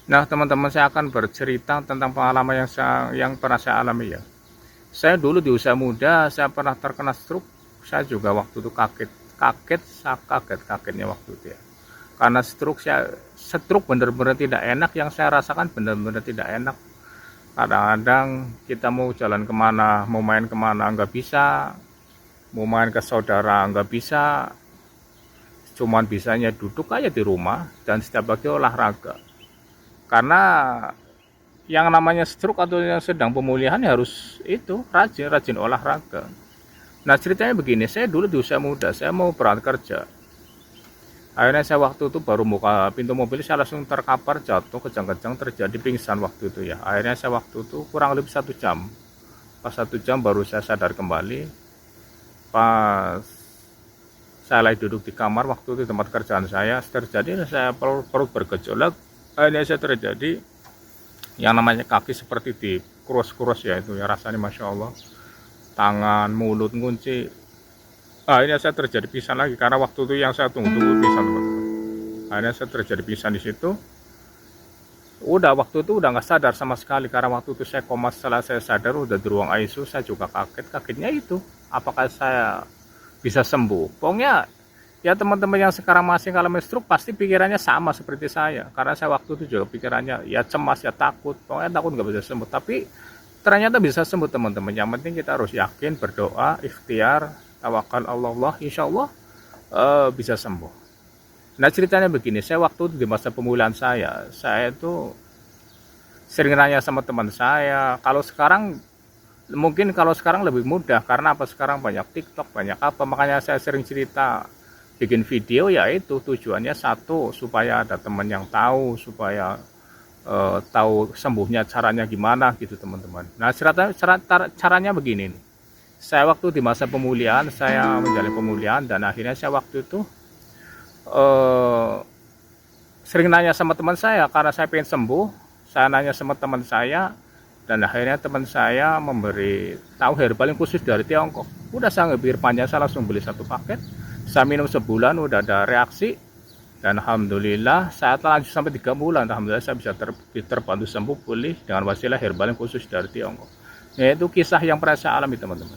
Nah, teman-teman, saya akan bercerita tentang pengalaman yang pernah saya alami ya. Saya dulu di usia muda, saya pernah terkena stroke. Saya juga waktu itu kaget-kagetnya waktu itu ya. Karena stroke benar-benar tidak enak, yang saya rasakan benar-benar tidak enak. Kadang-kadang kita mau jalan kemana, mau main kemana nggak bisa, mau main ke saudara nggak bisa, cuman bisanya duduk aja di rumah dan setiap pagi olahraga. Karena yang namanya stroke atau yang sedang pemulihan ya harus itu rajin olahraga. Nah, ceritanya begini, saya dulu di usia muda, saya mau berangkat kerja. Akhirnya saya waktu itu baru buka pintu mobil, saya langsung terkapar jatuh kejang-kejang, terjadi pingsan waktu itu ya. Akhirnya saya waktu itu kurang lebih 1 jam. Pas 1 jam baru saya sadar kembali. Pas saya lagi duduk di kamar waktu itu di tempat kerjaan saya perut bergejolak. Akhirnya saya terjadi yang namanya kaki seperti di kurus-kurus ya, itu ya rasanya masya Allah, tangan mulut ngunci. Akhirnya saya terjadi pingsan lagi karena waktu itu yang saya tunggu-tunggu pingsan, teman-teman. Akhirnya saya terjadi pingsan di situ. Waktu itu udah nggak sadar sama sekali karena waktu itu saya koma. Setelah saya sadar udah di ruang ICU, saya juga kagetnya itu apakah saya bisa sembuh. Pokoknya ya, teman-teman yang sekarang masih ngalamin stroke pasti pikirannya sama seperti saya. Karena saya waktu itu juga pikirannya ya cemas, ya takut. Pokoknya takut nggak bisa sembuh. Tapi ternyata bisa sembuh, teman-teman. Yang penting kita harus yakin, berdoa, ikhtiar, tawakal Allah, insya Allah bisa sembuh. Nah, ceritanya begini, saya waktu itu di masa pemulihan saya itu sering nanya sama teman saya. Kalau sekarang lebih mudah, karena apa, sekarang banyak TikTok, banyak apa, makanya saya sering cerita bikin video, yaitu tujuannya satu, supaya ada teman yang tahu, supaya tahu sembuhnya caranya gimana gitu, teman-teman. Nah, caranya begini nih. Saya waktu di masa pemulihan, saya menjalani pemulihan, dan akhirnya saya waktu itu eh, sering nanya sama teman saya karena saya pengen sembuh. Saya nanya sama teman saya, dan akhirnya teman saya memberi tahu herbal yang khusus dari Tiongkok. Udah saya nggak pikir panjang, saya langsung beli 1 paket. Saya minum sebulan udah ada reaksi, dan alhamdulillah saya telah lanjut sampai 3 bulan. Alhamdulillah saya bisa terbantu sembuh pulih dengan wasilah herbal yang khusus dari Tiongkok. Yaitu kisah yang pernah saya alami, teman-teman.